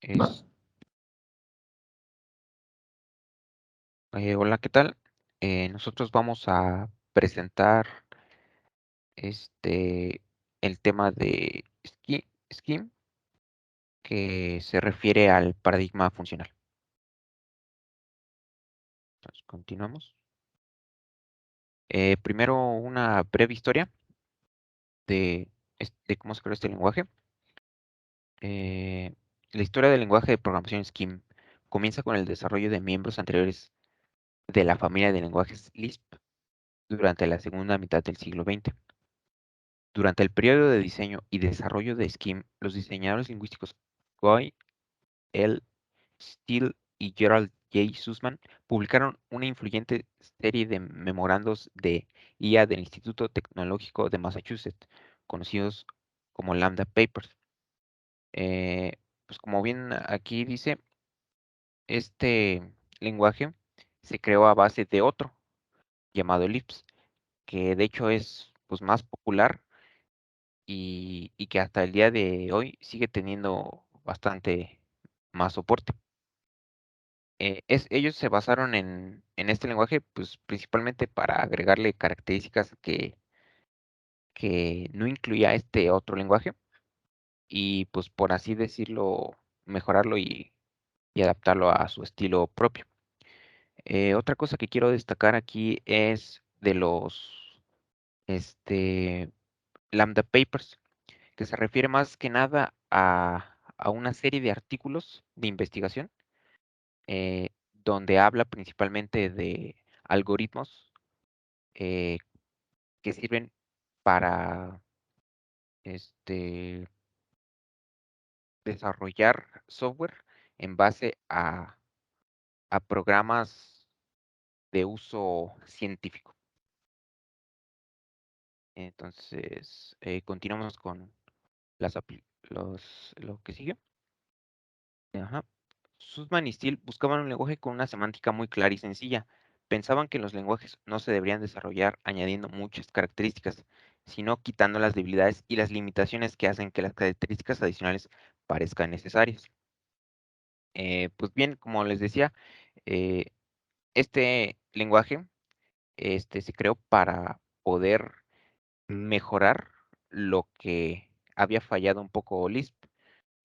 Es, Hola, ¿qué tal? Nosotros vamos a presentar el tema de Scheme, que se refiere al paradigma funcional. Entonces, continuamos. Primero, una breve historia de, de cómo se creó este lenguaje. Eh, la historia del lenguaje de programación Scheme comienza con el desarrollo de miembros anteriores de la familia de lenguajes Lisp durante la segunda mitad del siglo XX. Durante el periodo de diseño y desarrollo de Scheme, los diseñadores lingüísticos Guy L. Steele y Gerald J. Sussman publicaron una influyente serie de memorandos de IA del Instituto Tecnológico de Massachusetts, conocidos como Lambda Papers. Pues como bien aquí dice, este lenguaje se creó a base de otro llamado Lisp, que de hecho es pues, más popular y que hasta el día de hoy sigue teniendo bastante más soporte. Ellos se basaron en este lenguaje, pues principalmente para agregarle características que no incluía este otro lenguaje y pues por así decirlo, mejorarlo y adaptarlo a su estilo propio. Otra cosa que quiero destacar aquí es de los este, Lambda Papers, que se refiere más que nada a una serie de artículos de investigación donde habla principalmente de algoritmos eh, que sirven para este, desarrollar software en base a programas de uso científico. Entonces, continuamos con lo que sigue. Ajá. Sussman y Steele buscaban un lenguaje con una semántica muy clara y sencilla. Pensaban que los lenguajes no se deberían desarrollar añadiendo muchas características, sino quitando las debilidades y las limitaciones que hacen que las características adicionales parezcan necesarias. Pues bien, como les decía, eh, este lenguaje se creó para poder mejorar lo que había fallado un poco Lisp,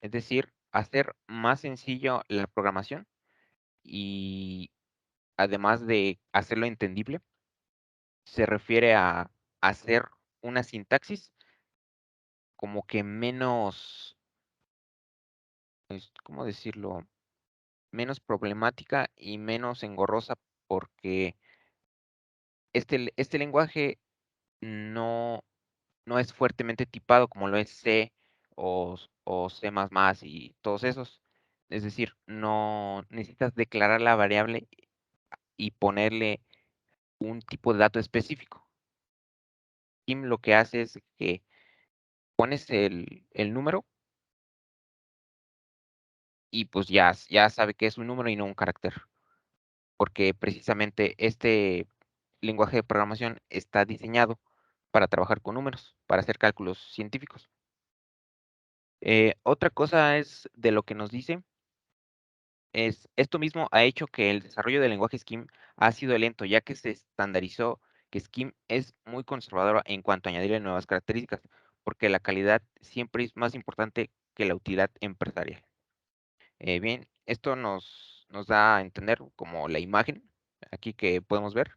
es decir, hacer más sencillo la programación y además de hacerlo entendible, se refiere a hacer una sintaxis como que menos, ¿cómo decirlo? Menos problemática y menos engorrosa porque este lenguaje no, no es fuertemente tipado como lo es C o C++ y todos esos. Es decir, no necesitas declarar la variable y ponerle un tipo de dato específico. Kim lo que hace es que pones el número y pues ya sabe que es un número y no un carácter, porque precisamente este lenguaje de programación está diseñado para trabajar con números, para hacer cálculos científicos. Otra cosa es de lo que nos dice, es esto mismo ha hecho que el desarrollo del lenguaje Scheme ha sido lento, ya que se estandarizó que Scheme es muy conservadora en cuanto a añadirle nuevas características, porque la calidad siempre es más importante que la utilidad empresarial. Bien, esto nos da a entender como la imagen aquí que podemos ver,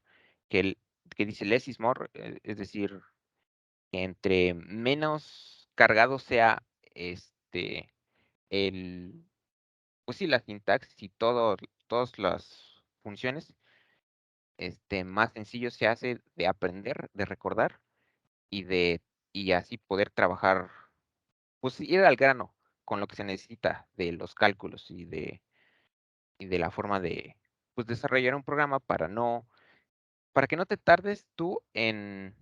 que dice less is more, es decir, que entre menos cargado sea el, pues sí, la sintaxis y todas las funciones, más sencillo se hace de aprender, de recordar y así poder trabajar, pues ir al grano con lo que se necesita de los cálculos y de la forma de pues, desarrollar un programa para que no te tardes tú en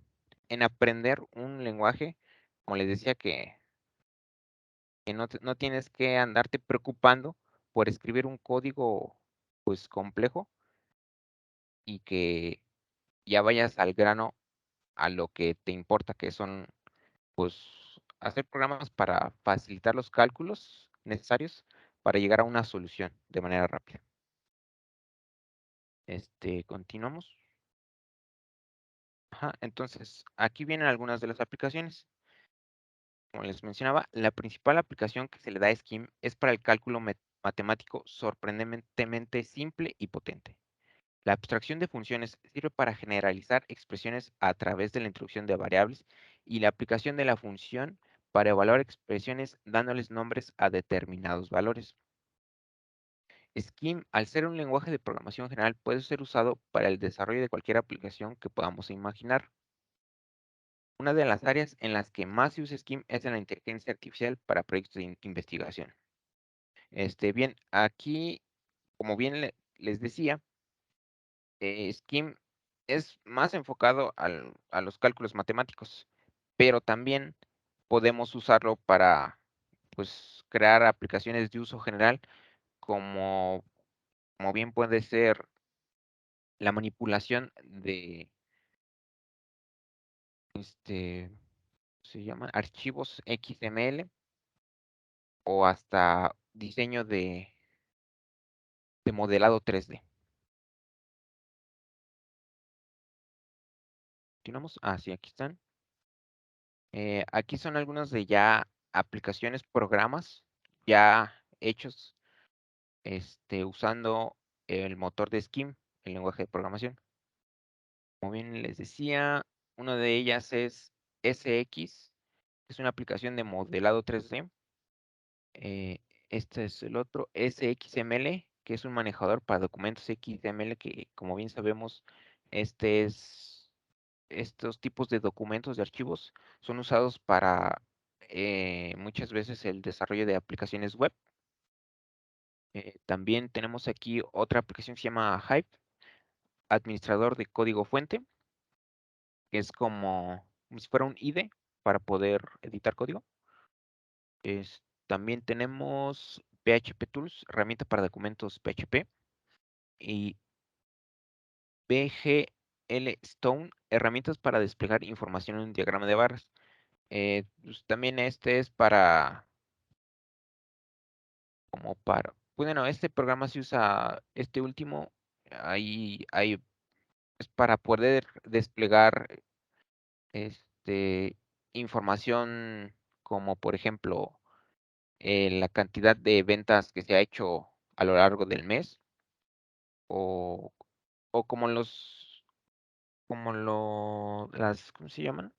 aprender un lenguaje, como les decía, que no tienes que andarte preocupando por escribir un código pues complejo y que ya vayas al grano a lo que te importa, que son pues hacer programas para facilitar los cálculos necesarios para llegar a una solución de manera rápida. Continuamos. Ajá, entonces, aquí vienen algunas de las aplicaciones. Como les mencionaba, la principal aplicación que se le da a Scheme es para el cálculo matemático sorprendentemente simple y potente. La abstracción de funciones sirve para generalizar expresiones a través de la introducción de variables y la aplicación de la función para evaluar expresiones dándoles nombres a determinados valores. Scheme, al ser un lenguaje de programación general, puede ser usado para el desarrollo de cualquier aplicación que podamos imaginar. Una de las áreas en las que más se usa Scheme es en la inteligencia artificial para proyectos de investigación. Bien, aquí, como bien les decía, Scheme es más enfocado a los cálculos matemáticos, pero también podemos usarlo para, pues, crear aplicaciones de uso general, como, como bien puede ser la manipulación de, se llama archivos XML o hasta diseño de modelado 3D. Continuamos. Ah, sí, aquí están. Aquí son algunos de ya aplicaciones, programas ya hechos usando el motor de Scheme, el lenguaje de programación. Como bien les decía, una de ellas es SX, es una aplicación de modelado 3D. Este es el otro, SXML, que es un manejador para documentos XML, que como bien sabemos, estos tipos de documentos, de archivos, son usados para muchas veces el desarrollo de aplicaciones web. También tenemos aquí otra aplicación que se llama Hive, administrador de código fuente, que es como si fuera un IDE para poder editar código. También tenemos PHP Tools, herramienta para documentos PHP, y BGL Stone, herramientas para desplegar información en un diagrama de barras. Pues también este es bueno, este programa se usa, este último, es para poder desplegar información como por ejemplo la cantidad de ventas que se ha hecho a lo largo del mes o, o como ¿cómo se llaman?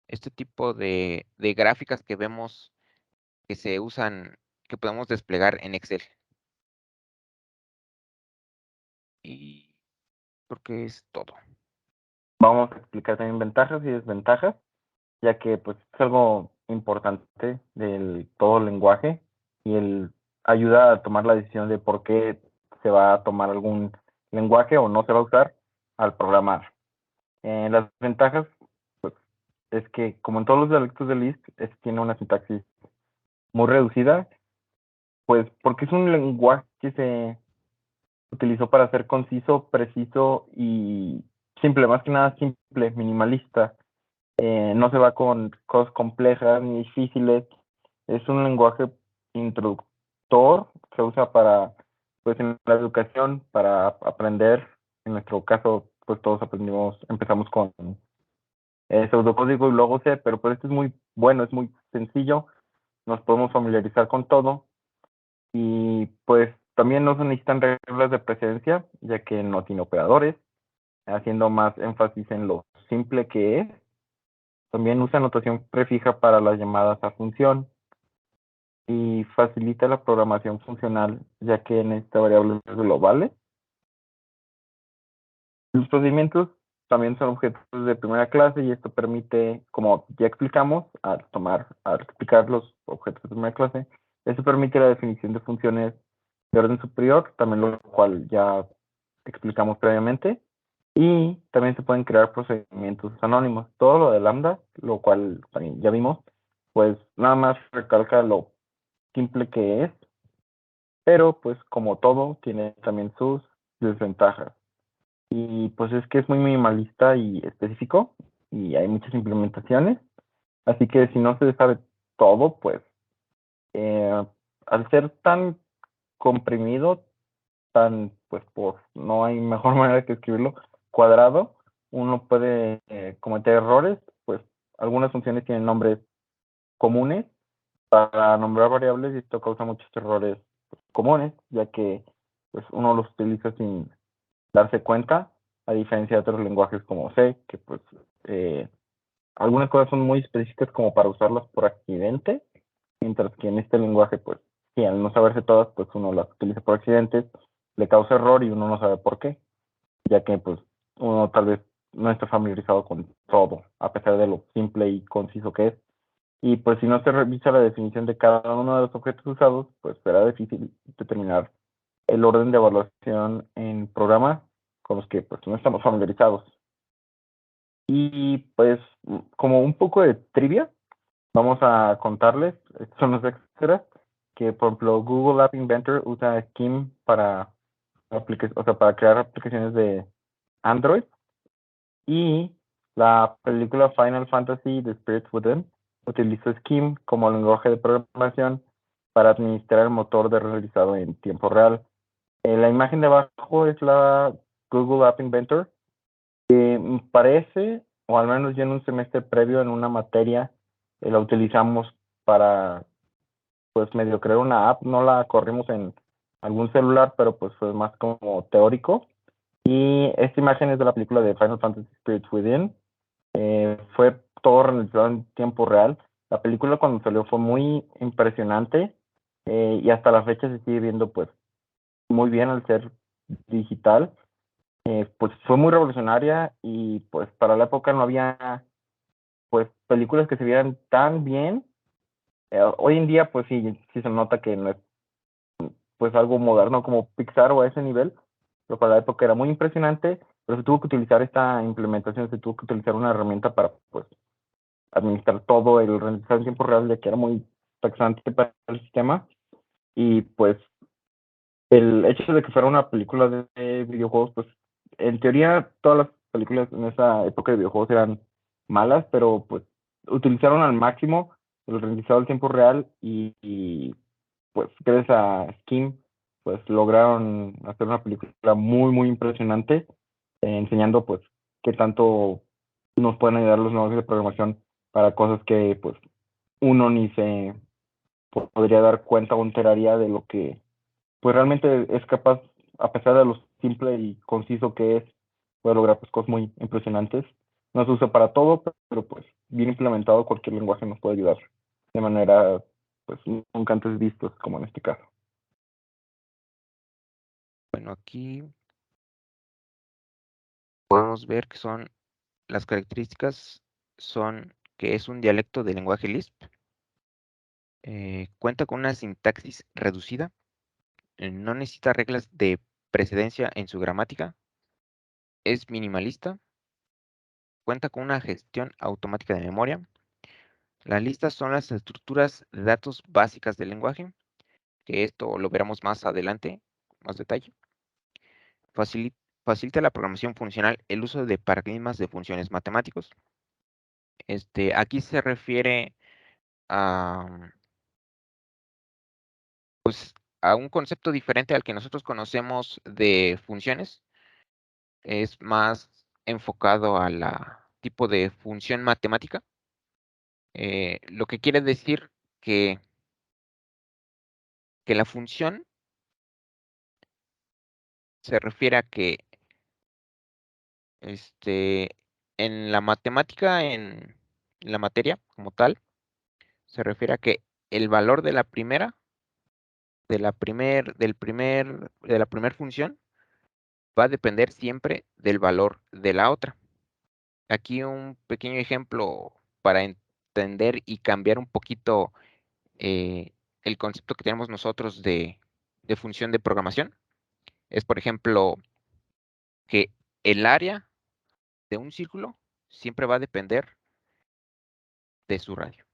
Este tipo de gráficas que vemos que se usan, que podemos desplegar en Excel. Y creo que es todo. Vamos a explicar también ventajas y desventajas, ya que pues es algo importante del todo el lenguaje y ayuda a tomar la decisión de por qué se va a tomar algún lenguaje o no se va a usar al programar. Las ventajas es que, como en todos los dialectos de Lisp, tiene una sintaxis muy reducida, pues porque es un lenguaje que se utilizó para ser conciso, preciso y simple, más que nada simple, minimalista. No se va con cosas complejas ni difíciles. Es un lenguaje introductor, se usa para, pues en la educación, para aprender. En nuestro caso, pues todos empezamos con pseudocódigo y luego C, pero pues este es muy bueno, es muy sencillo, nos podemos familiarizar con todo y pues también no se necesitan reglas de precedencia, ya que no tiene operadores, haciendo más énfasis en lo simple que es. También usa notación prefija para las llamadas a función y facilita la programación funcional, ya que necesita variables globales. Los procedimientos también son objetos de primera clase y esto permite, como ya explicamos, al explicar los objetos de primera clase, esto permite la definición de funciones de orden superior, también lo cual ya explicamos previamente, y también se pueden crear procedimientos anónimos. Todo lo de lambda, lo cual también ya vimos, pues nada más recalca lo simple que es, pero pues como todo, tiene también sus desventajas. Y pues es que es muy minimalista y específico y hay muchas implementaciones. Así que si no se sabe todo, pues al ser tan comprimido, pues no hay mejor manera que escribirlo, cuadrado, uno puede cometer errores, pues algunas funciones tienen nombres comunes para nombrar variables y esto causa muchos errores comunes, ya que pues uno los utiliza sin darse cuenta, a diferencia de otros lenguajes como C, que pues algunas cosas son muy específicas como para usarlas por accidente, mientras que en este lenguaje, pues sí, al no saberse todas, pues uno las utiliza por accidente, le causa error y uno no sabe por qué, ya que pues uno tal vez no está familiarizado con todo, a pesar de lo simple y conciso que es. Y pues si no se revisa la definición de cada uno de los objetos usados, pues será difícil determinar el orden de evaluación en programas con los que pues no estamos familiarizados. Y pues como un poco de trivia, vamos a contarles, estos son los extras, que por ejemplo Google App Inventor usa Scheme para, o sea, para crear aplicaciones de Android. Y la película Final Fantasy The Spirits Within utiliza Scheme como lenguaje de programación para administrar el motor de renderizado en tiempo real. La imagen de abajo es la Google App Inventor. Parece, o al menos ya en un semestre previo en una materia, la utilizamos para, pues, medio crear una app. No la corrimos en algún celular, pero pues fue más como teórico. Y esta imagen es de la película de Final Fantasy Spirits Within. Fue todo realizado en tiempo real. La película cuando salió fue muy impresionante y hasta la fecha se sigue viendo pues muy bien al ser digital. Pues fue muy revolucionaria y pues para la época no había pues películas que se vieran tan bien. Hoy en día pues sí se nota que no es pues algo moderno como Pixar o a ese nivel, pero para la época era muy impresionante, pero se tuvo que utilizar esta implementación, se tuvo que utilizar una herramienta para pues administrar todo el renderizado en tiempo real, ya que era muy taxante para el sistema. Y pues el hecho de que fuera una película de videojuegos, pues en teoría todas las películas en esa época de videojuegos eran malas, pero pues utilizaron al máximo el renderizado en tiempo real pues gracias a Scheme pues lograron hacer una película muy muy impresionante, enseñando pues qué tanto nos pueden ayudar los lenguajes de programación para cosas que pues uno ni se podría dar cuenta o enteraría de lo que pues realmente es capaz, a pesar de lo simple y conciso que es, puede lograr pues cosas muy impresionantes. No se usa para todo, pero pues bien implementado cualquier lenguaje nos puede ayudar de manera pues nunca antes vistos, como en este caso. Bueno, aquí podemos ver que las características son que es un dialecto del lenguaje Lisp, cuenta con una sintaxis reducida, no necesita reglas de precedencia en su gramática, es minimalista, cuenta con una gestión automática de memoria. Las listas son las estructuras de datos básicas del lenguaje, que esto lo veremos más adelante, más detalle. Facilita la programación funcional el uso de paradigmas de funciones matemáticos. Aquí se refiere a, pues, a un concepto diferente al que nosotros conocemos de funciones. Es más enfocado a la tipo de función matemática. Lo que quiere decir que, que la función se refiere a que en la matemática, en la materia como tal, se refiere a que el valor de la primera, de la primer función va a depender siempre del valor de la otra. Aquí un pequeño ejemplo para entender y cambiar un poquito el concepto que tenemos nosotros de función de programación. Es, por ejemplo, que el área de un círculo siempre va a depender de su radio.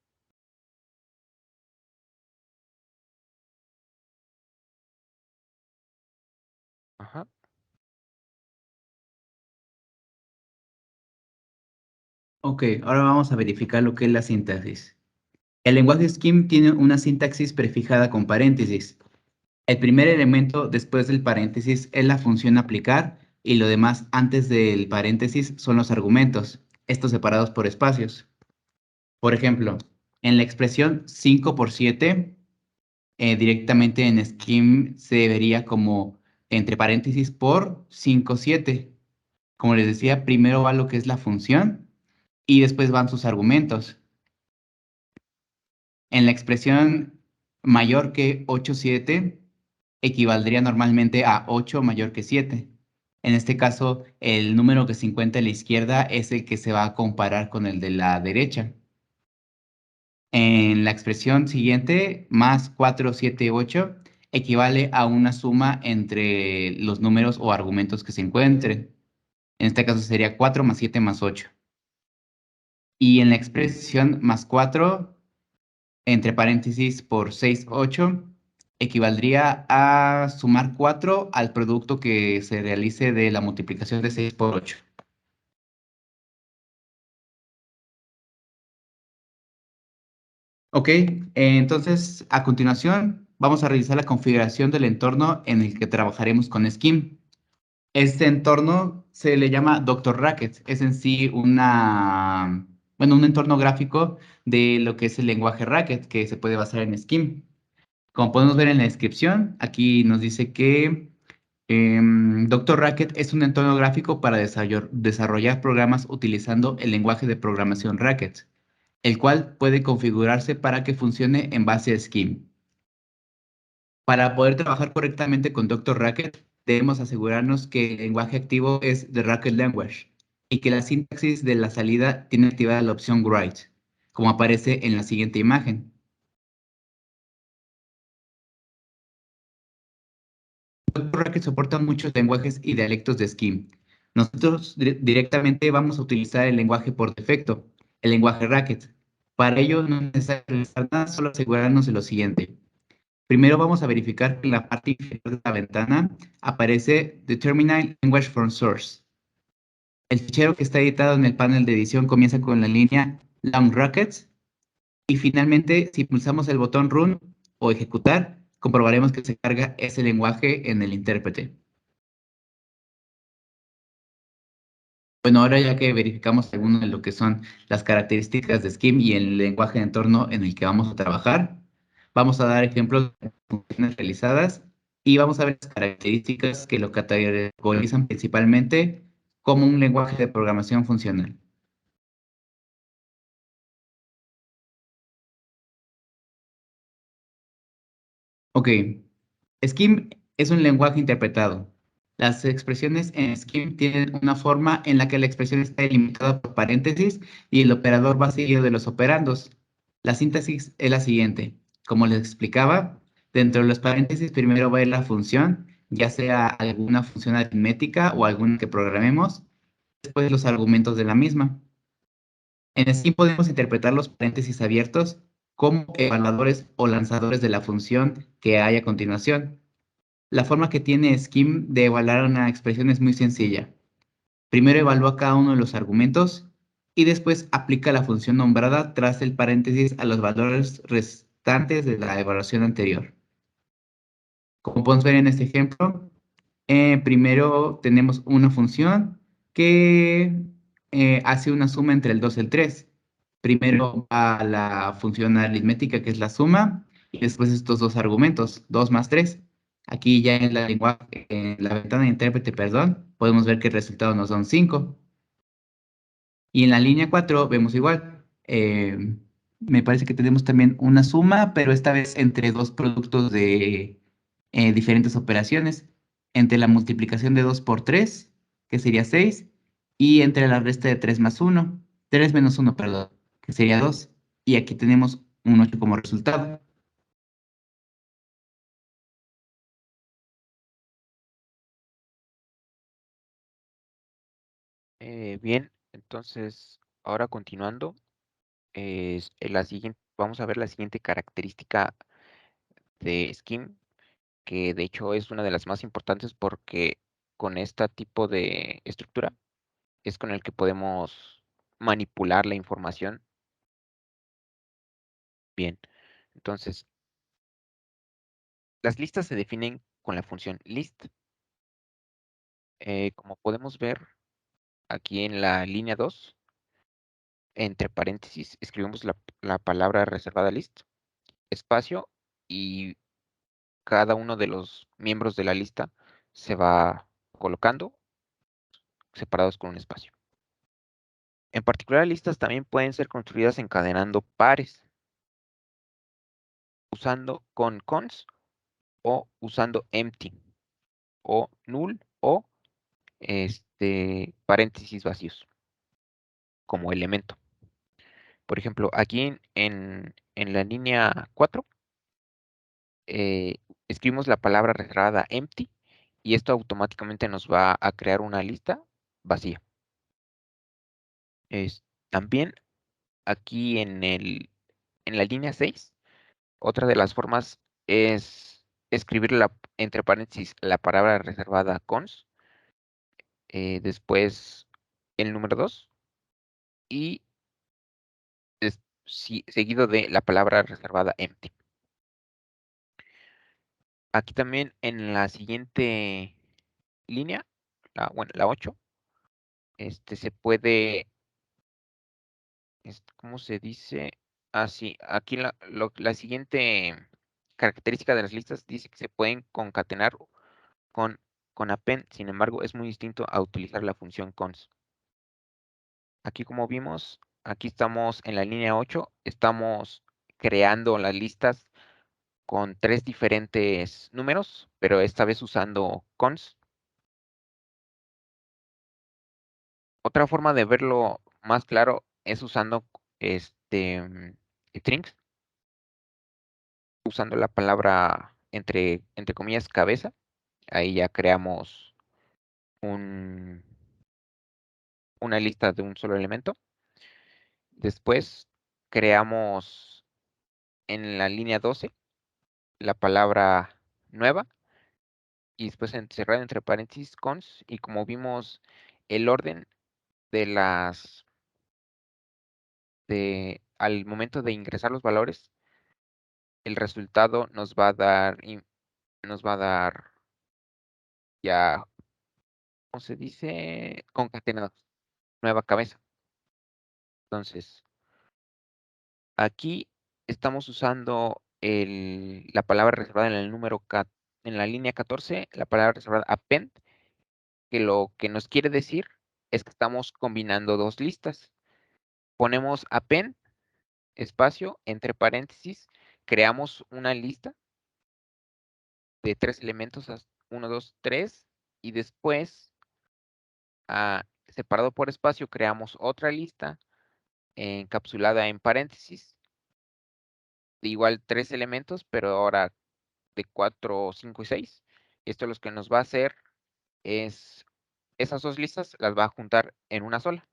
Ajá. Ok, ahora vamos a verificar lo que es la sintaxis. El lenguaje Scheme tiene una sintaxis prefijada con paréntesis. El primer elemento después del paréntesis es la función aplicar y lo demás antes del paréntesis son los argumentos, estos separados por espacios. Por ejemplo, en la expresión 5 por 7, directamente en Scheme se vería como entre paréntesis por 5, 7. Como les decía, primero va lo que es la función y después van sus argumentos. En la expresión mayor que 8, 7 equivaldría normalmente a 8 mayor que 7. En este caso, el número que se encuentra a la izquierda es el que se va a comparar con el de la derecha. En la expresión siguiente, más 4, 7, 8, equivale a una suma entre los números o argumentos que se encuentren. En este caso sería 4 más 7 más 8. Y en la expresión más 4, entre paréntesis por 6, 8, equivaldría a sumar 4 al producto que se realice de la multiplicación de 6 por 8. Ok, entonces a continuación vamos a realizar la configuración del entorno en el que trabajaremos con Scheme. Este entorno se le llama Doctor Racket. Es en sí un entorno gráfico de lo que es el lenguaje Racket, que se puede basar en Scheme. Como podemos ver en la descripción, aquí nos dice que Doctor Racket es un entorno gráfico para desarrollar programas utilizando el lenguaje de programación Racket, el cual puede configurarse para que funcione en base a Scheme. Para poder trabajar correctamente con Doctor Racket, debemos asegurarnos que el lenguaje activo es The Racket Language y que la sintaxis de la salida tiene activada la opción Write, como aparece en la siguiente imagen. Doctor Racket soporta muchos lenguajes y dialectos de Scheme. Nosotros directamente vamos a utilizar el lenguaje por defecto, el lenguaje Racket. Para ello no es necesario realizar nada, solo asegurarnos de lo siguiente. Primero vamos a verificar que en la parte inferior de la ventana aparece Determine Language from Source. El fichero que está editado en el panel de edición comienza con la línea Long Rockets y finalmente, si pulsamos el botón Run o Ejecutar, comprobaremos que se carga ese lenguaje en el intérprete. Bueno, ahora ya que verificamos algunas de lo que son las características de Scheme y el lenguaje de entorno en el que vamos a trabajar, vamos a dar ejemplos de funciones realizadas y vamos a ver las características que lo categorizan principalmente como un lenguaje de programación funcional. Ok, Scheme es un lenguaje interpretado. Las expresiones en Scheme tienen una forma en la que la expresión está delimitada por paréntesis y el operador va seguido de los operandos. La síntesis es la siguiente. Como les explicaba, dentro de los paréntesis primero va a ir la función, ya sea alguna función aritmética o alguna que programemos, después los argumentos de la misma. En Scheme podemos interpretar los paréntesis abiertos como evaluadores o lanzadores de la función que hay a continuación. La forma que tiene Scheme de evaluar una expresión es muy sencilla. Primero evalúa cada uno de los argumentos y después aplica la función nombrada tras el paréntesis a los valores restantes de la evaluación anterior. Como podemos ver en este ejemplo, primero tenemos una función que hace una suma entre el 2 y el 3. Primero va la función aritmética, que es la suma, y después estos dos argumentos, 2 más 3. Aquí ya en la ventana de intérprete, perdón, podemos ver que el resultado nos da un 5. Y en la línea 4 vemos igual. Me parece que tenemos también una suma, pero esta vez entre dos productos de diferentes operaciones. Entre la multiplicación de 2 por 3, que sería 6, y entre la resta de 3 más 1, 3 menos 1, perdón, que sería 2. Y aquí tenemos un 8 como resultado. Bien, entonces ahora continuando, vamos a ver la siguiente característica de Scheme, que de hecho es una de las más importantes porque con este tipo de estructura es con el que podemos manipular la información Bien, entonces, las listas se definen con la función list. Como podemos ver aquí en la línea 2, entre paréntesis, escribimos la palabra reservada list, espacio, y cada uno de los miembros de la lista se va colocando separados con un espacio. En particular, listas también pueden ser construidas encadenando pares, usando con cons o usando empty o null o paréntesis vacíos como elemento. Por ejemplo, aquí en la línea 4 escribimos la palabra reservada empty y esto automáticamente nos va a crear una lista vacía. También aquí en la línea 6, otra de las formas es escribir entre paréntesis la palabra reservada cons, después el número 2 y seguido de la palabra reservada empty. Aquí también en la siguiente línea, la 8, se puede, ¿cómo se dice? Así, aquí la siguiente característica de las listas dice que se pueden concatenar con, con append, sin embargo, es muy distinto a utilizar la función cons. Aquí como vimos, aquí estamos en la línea 8, estamos creando las listas con 3 diferentes números, pero esta vez usando cons. Otra forma de verlo más claro es usando strings, usando la palabra entre comillas cabeza. Ahí ya creamos una lista de un solo elemento. Después creamos en la línea 12 la palabra nueva y después encerrada entre paréntesis cons, y como vimos el orden de al momento de ingresar los valores, el resultado nos va a dar ya, ¿cómo se dice? Concatenados, nueva cabeza. Entonces, aquí estamos usando la palabra reservada en el en la línea 14, la palabra reservada append, que lo que nos quiere decir es que estamos combinando dos listas. Ponemos append, espacio, entre paréntesis, creamos una lista de 3 elementos, 1, 2, 3, y después, separado por espacio, creamos otra lista encapsulada en paréntesis, de igual 3 elementos, pero ahora de 4, 5 y 6. Esto lo que nos va a hacer es, esas dos listas las va a juntar en una sola.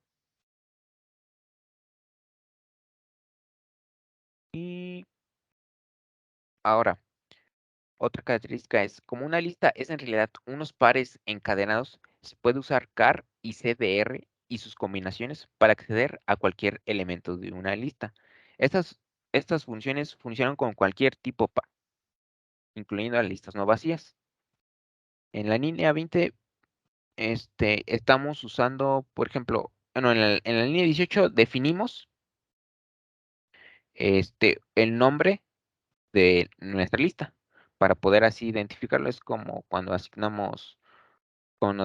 Y ahora, otra característica es, como una lista es en realidad unos pares encadenados, se puede usar car y cdr y sus combinaciones para acceder a cualquier elemento de una lista. Estas funciones funcionan con cualquier tipo par, incluyendo las listas no vacías. En la línea 20, estamos usando, por ejemplo, bueno, en la línea 18 definimos el nombre de nuestra lista para poder así identificarlo. Es como cuando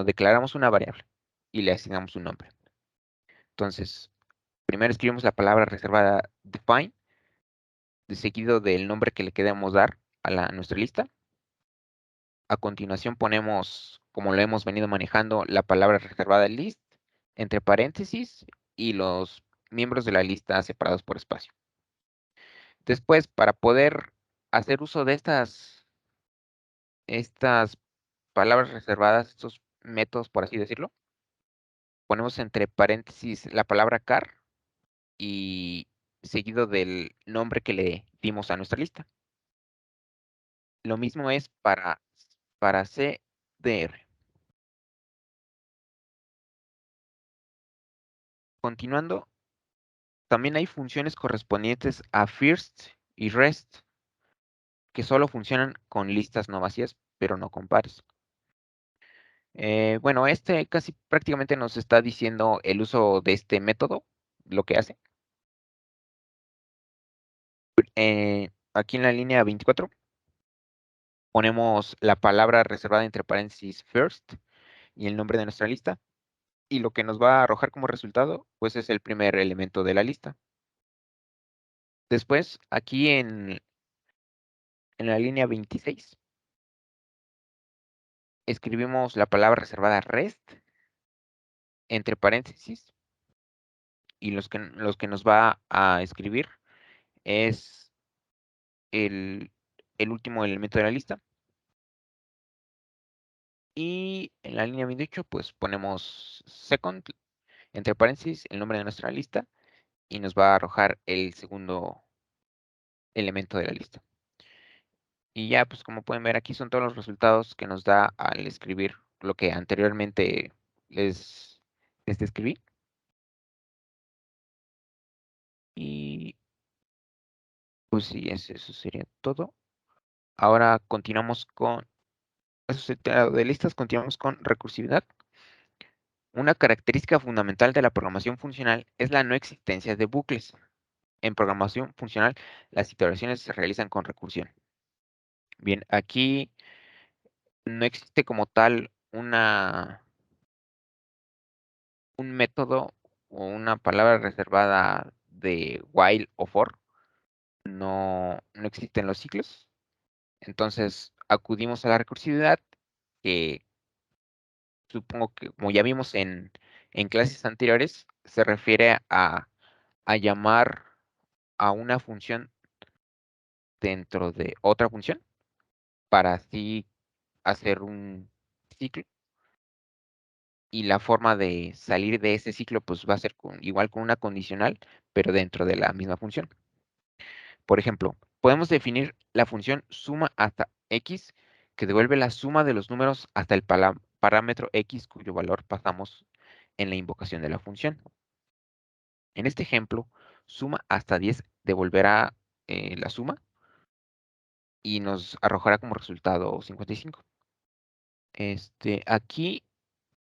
declaramos una variable y le asignamos un nombre. Entonces, primero escribimos la palabra reservada define, de seguido del nombre que le queremos dar a nuestra lista. A continuación ponemos, como lo hemos venido manejando, la palabra reservada list, entre paréntesis, y los miembros de la lista separados por espacio. Después, para poder hacer uso de estas palabras reservadas, estos métodos, por así decirlo, ponemos entre paréntesis la palabra car y seguido del nombre que le dimos a nuestra lista. Lo mismo es para CDR. Continuando, también hay funciones correspondientes a first y rest, que solo funcionan con listas no vacías, pero no con pares. Bueno, este casi prácticamente nos está diciendo el uso de este método, lo que hace. Aquí en la línea 24 ponemos la palabra reservada entre paréntesis first y el nombre de nuestra lista. Y lo que nos va a arrojar como resultado, pues es el primer elemento de la lista. Después, aquí en la línea 26, escribimos la palabra reservada rest entre paréntesis y los que nos va a escribir es el último elemento de la lista. Y en la línea 28, pues ponemos second entre paréntesis el nombre de nuestra lista y nos va a arrojar el segundo elemento de la lista. Y ya, pues como pueden ver, aquí son todos los resultados que nos da al escribir lo que anteriormente les describí. Y pues sí, eso sería todo. Ahora continuamos con, eso se trata de listas, continuamos con recursividad. Una característica fundamental de la programación funcional es la no existencia de bucles. En programación funcional, las iteraciones se realizan con recursión. Bien, aquí no existe como tal un método o una palabra reservada de while o for. No existen los ciclos. Entonces acudimos a la recursividad, que supongo que, como ya vimos en clases anteriores, se refiere a llamar a una función dentro de otra función para así hacer un ciclo. Y la forma de salir de ese ciclo pues va a ser igual con una condicional, pero dentro de la misma función. Por ejemplo, podemos definir la función suma hasta x, que devuelve la suma de los números hasta el parámetro x cuyo valor pasamos en la invocación de la función. En este ejemplo, suma hasta 10 devolverá la suma y nos arrojará como resultado 55. Aquí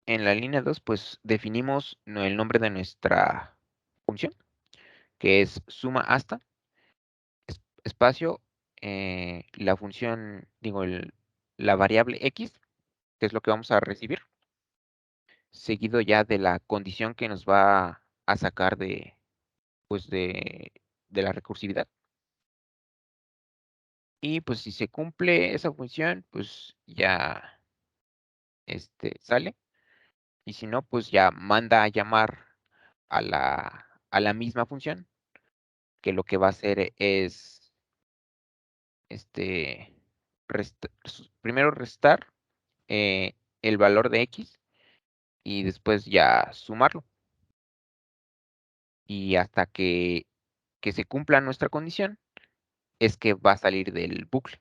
en la línea 2, pues definimos el nombre de nuestra función, que es suma hasta espacio, la función, digo, la variable x, que es lo que vamos a recibir, seguido ya de la condición que nos va a sacar pues de la recursividad. Y pues si se cumple esa función, pues ya sale. Y si no, pues ya manda a llamar a la misma función, que lo que va a hacer es primero restar el valor de x y después ya sumarlo. Y hasta que se cumpla nuestra condición, es que va a salir del bucle.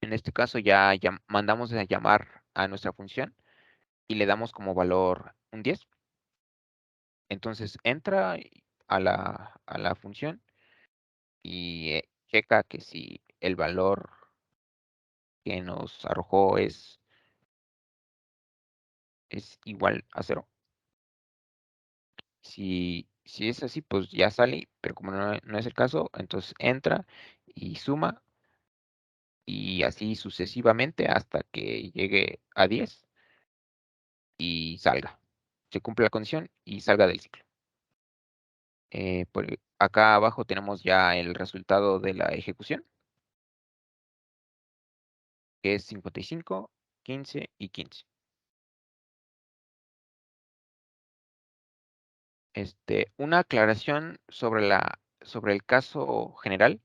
En este caso ya mandamos a llamar a nuestra función y le damos como valor un 10. Entonces entra a la función y checa que si el valor que nos arrojó es igual a 0. Si es así, pues ya sale, pero como no es el caso, entonces entra y suma y así sucesivamente hasta que llegue a 10 y salga. Se cumple la condición y salga del ciclo. Acá abajo tenemos ya el resultado de la ejecución, que es 55, 15 y 15. Una aclaración sobre el caso general.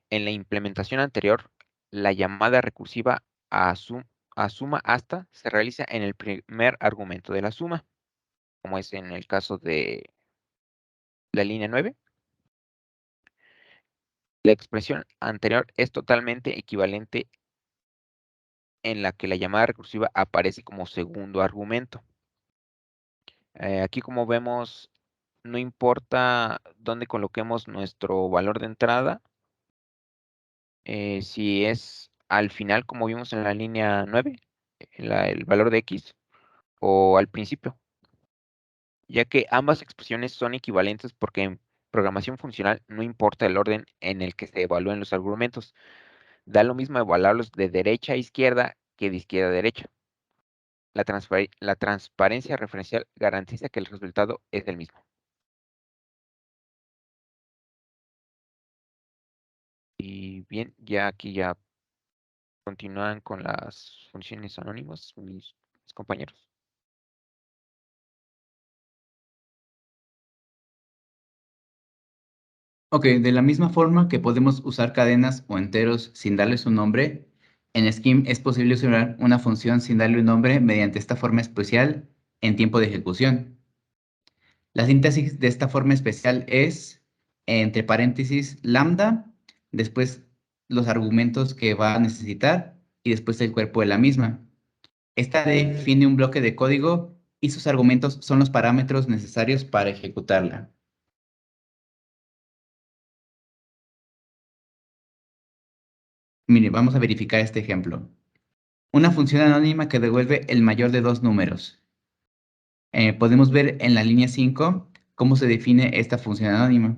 En la implementación anterior, la llamada recursiva a suma hasta se realiza en el primer argumento de la suma, como es en el caso de la línea 9. La expresión anterior es totalmente equivalente en la que la llamada recursiva aparece como segundo argumento. Aquí como vemos no importa dónde coloquemos nuestro valor de entrada, si es al final, como vimos en la línea 9, el valor de x, o al principio, ya que ambas expresiones son equivalentes porque en programación funcional no importa el orden en el que se evalúen los argumentos. Da lo mismo evaluarlos de derecha a izquierda que de izquierda a derecha. La transparencia referencial garantiza que el resultado es el mismo. Y bien, ya aquí ya continúan con las funciones anónimas mis compañeros. Ok, de la misma forma que podemos usar cadenas o enteros sin darles un nombre, en Scheme es posible usar una función sin darle un nombre mediante esta forma especial en tiempo de ejecución. La síntesis de esta forma especial es, entre paréntesis, lambda, después los argumentos que va a necesitar y después el cuerpo de la misma. Esta define un bloque de código y sus argumentos son los parámetros necesarios para ejecutarla. Mire, vamos a verificar este ejemplo. Una función anónima que devuelve el mayor de dos números. Podemos ver en la línea 5 cómo se define esta función anónima.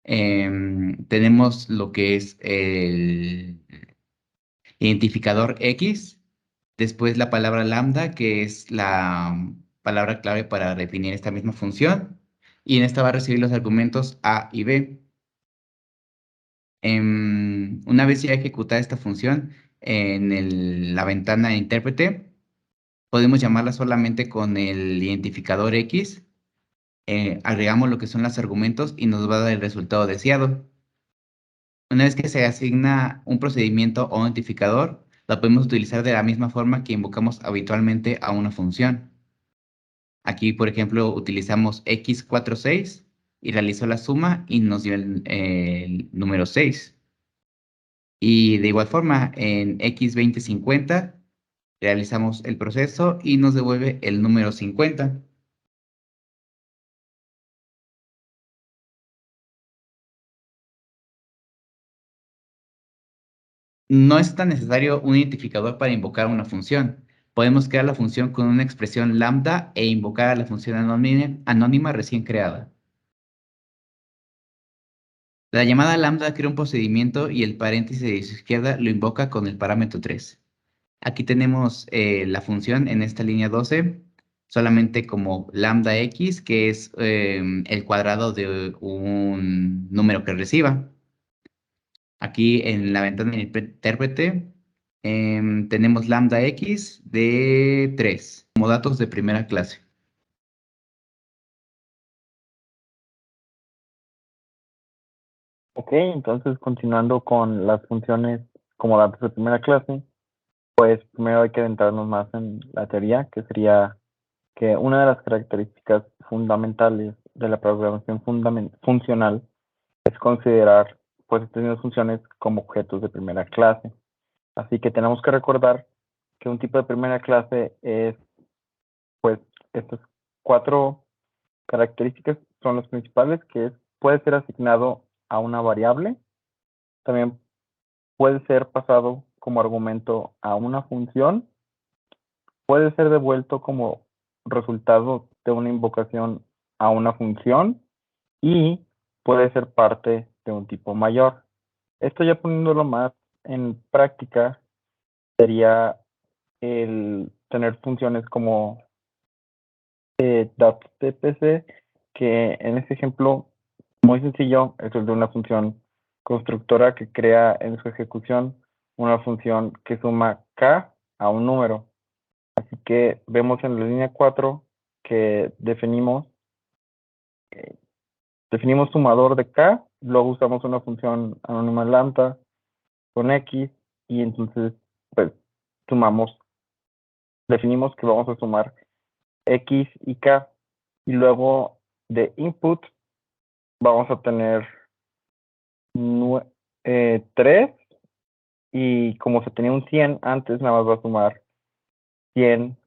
Tenemos lo que es el identificador X, después la palabra lambda, que es la palabra clave para definir esta misma función, y en esta va a recibir los argumentos A y B. Una vez ya ejecutada esta función en la ventana de intérprete, podemos llamarla solamente con el identificador X, agregamos lo que son los argumentos y nos va a dar el resultado deseado. Una vez que se asigna un procedimiento o un identificador, la podemos utilizar de la misma forma que invocamos habitualmente a una función. Aquí, por ejemplo, utilizamos x46 y realizó la suma y nos dio el número 6. Y de igual forma, en x2050 realizamos el proceso y nos devuelve el número 50. No es tan necesario un identificador para invocar una función. Podemos crear la función con una expresión lambda e invocar a la función anónima recién creada. La llamada lambda crea un procedimiento y el paréntesis de su izquierda lo invoca con el parámetro 3. Aquí tenemos la función en esta línea 12, solamente como lambda x, que es el cuadrado de un número que reciba. Aquí en la ventana de intérprete tenemos lambda x de 3 como datos de primera clase. Ok, entonces continuando con las funciones como datos de primera clase, pues primero hay que adentrarnos más en la teoría, que sería que una de las características fundamentales de la programación funcional es considerar pues estas mismas funciones como objetos de primera clase. Así que tenemos que recordar que un tipo de primera clase es pues estas 4 características son las principales, que es puede ser asignado a una variable, también puede ser pasado como argumento a una función, puede ser devuelto como resultado de una invocación a una función y puede ser parte de un tipo mayor. Esto ya poniéndolo más en práctica sería el tener funciones como datos TPC, que en este ejemplo muy sencillo es el de una función constructora que crea en su ejecución una función que suma k a un número. Así que vemos en la línea 4 que definimos sumador de k, luego usamos una función anónima lambda con x y entonces pues sumamos, definimos que vamos a sumar x y k y luego de input vamos a tener 3 y como se tenía un 100 antes, nada más va a sumar 100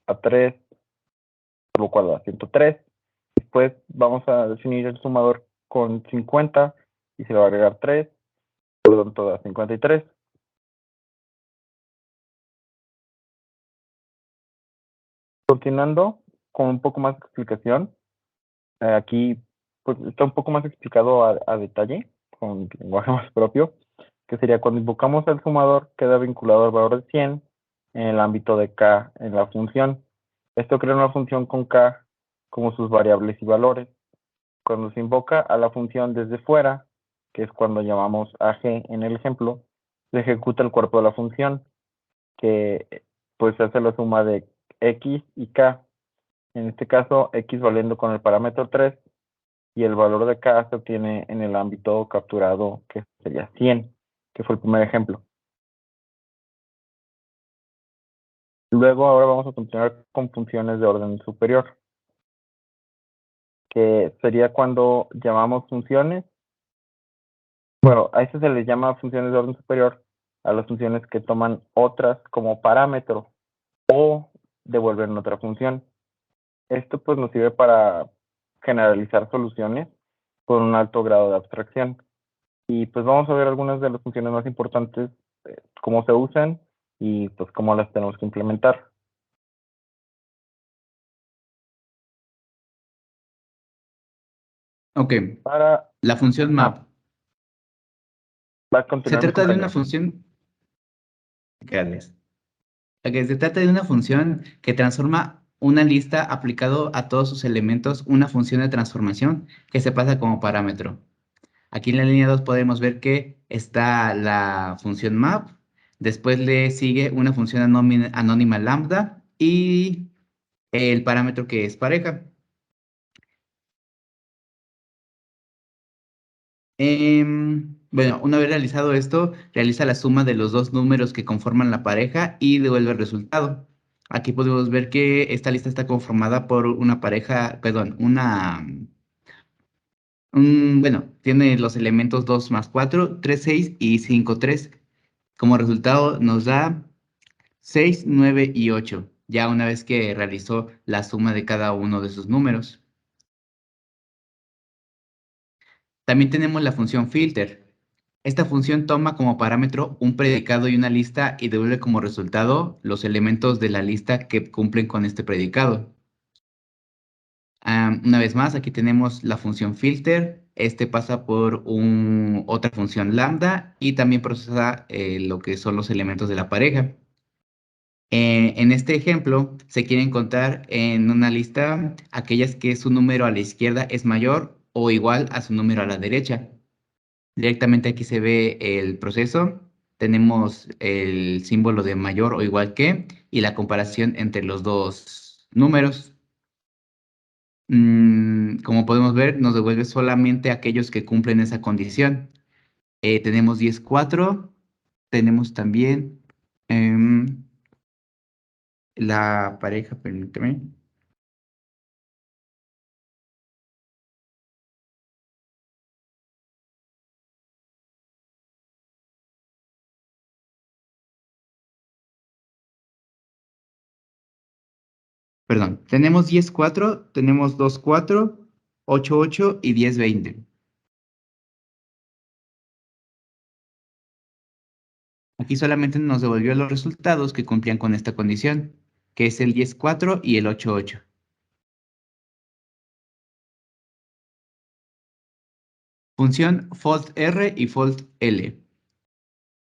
a 3, por lo cual da 103. Después vamos a definir el sumador con 50 y se le va a agregar 3, por lo tanto da 53. Continuando con un poco más de explicación, aquí pues, está un poco más explicado a detalle, con lenguaje más propio, que sería cuando invocamos el sumador, queda vinculado al valor de 100 en el ámbito de k en la función. Esto crea una función con k como sus variables y valores. Cuando se invoca a la función desde fuera, que es cuando llamamos a g en el ejemplo, se ejecuta el cuerpo de la función, que pues hace la suma de x y k. En este caso, x valiendo con el parámetro 3 y el valor de k se obtiene en el ámbito capturado, que sería 100, que fue el primer ejemplo. Luego, ahora vamos a continuar con funciones de orden superior, que sería cuando llamamos funciones. Bueno, a eso se les llama funciones de orden superior a las funciones que toman otras como parámetro o devuelven otra función. Esto pues nos sirve para generalizar soluciones con un alto grado de abstracción. Y pues vamos a ver algunas de las funciones más importantes, cómo se usan y pues cómo las tenemos que implementar. Ok, Para, la función map. va a Se continuar mi trata de una compañero. función. Gracias. Ok, se trata de una función que transforma una lista aplicado a todos sus elementos, una función de transformación que se pasa como parámetro. Aquí en la línea 2 podemos ver que está la función map, después le sigue una función anónima lambda y el parámetro que es pareja. Bueno, una vez realizado esto, realiza la suma de los dos números que conforman la pareja y devuelve el resultado. Aquí podemos ver que esta lista está conformada por una pareja, perdón, bueno, tiene los elementos 2 más 4, 3, 6 y 5, 3. Como resultado nos da 6, 9 y 8, ya una vez que realizó la suma de cada uno de sus números. También tenemos la función filter. Esta función toma como parámetro un predicado y una lista y devuelve como resultado los elementos de la lista que cumplen con este predicado. Una vez más, aquí tenemos la función filter. Este pasa por otra función lambda y también procesa lo que son los elementos de la pareja. En este ejemplo, se quiere encontrar en una lista aquellas que su número a la izquierda es mayor o igual a su número a la derecha. Directamente aquí se ve el proceso. Tenemos el símbolo de mayor o igual que y la comparación entre los dos números. Como podemos ver, nos devuelve solamente aquellos que cumplen esa condición. Tenemos 10,4. Tenemos también la pareja, permíteme. Perdón, tenemos 10,4, tenemos 2,4, 8,8 y 10,20. Aquí solamente nos devolvió los resultados que cumplían con esta condición, que es el 10,4 y el 8,8. Función fold_r y fold_l.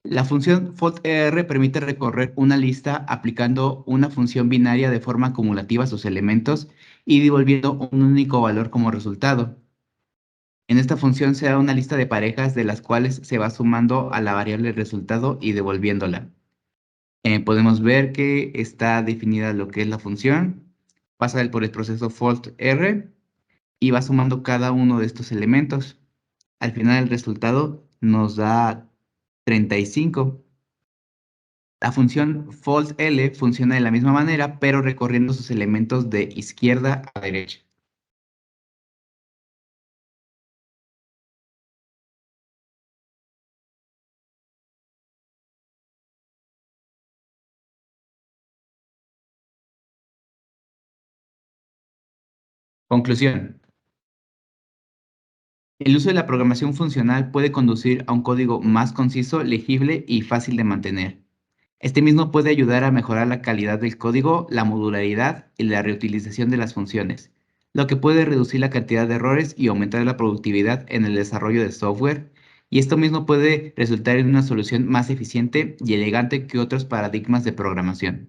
La función fold_r permite recorrer una lista aplicando una función binaria de forma acumulativa a sus elementos y devolviendo un único valor como resultado. En esta función se da una lista de parejas de las cuales se va sumando a la variable resultado y devolviéndola. Podemos ver que está definida lo que es la función, pasa por el proceso fold_r y va sumando cada uno de estos elementos. Al final el resultado nos da 35. La función fold_l funciona de la misma manera, pero recorriendo sus elementos de izquierda a derecha. Conclusión. El uso de la programación funcional puede conducir a un código más conciso, legible y fácil de mantener. Este mismo puede ayudar a mejorar la calidad del código, la modularidad y la reutilización de las funciones, lo que puede reducir la cantidad de errores y aumentar la productividad en el desarrollo de software. Y esto mismo puede resultar en una solución más eficiente y elegante que otros paradigmas de programación.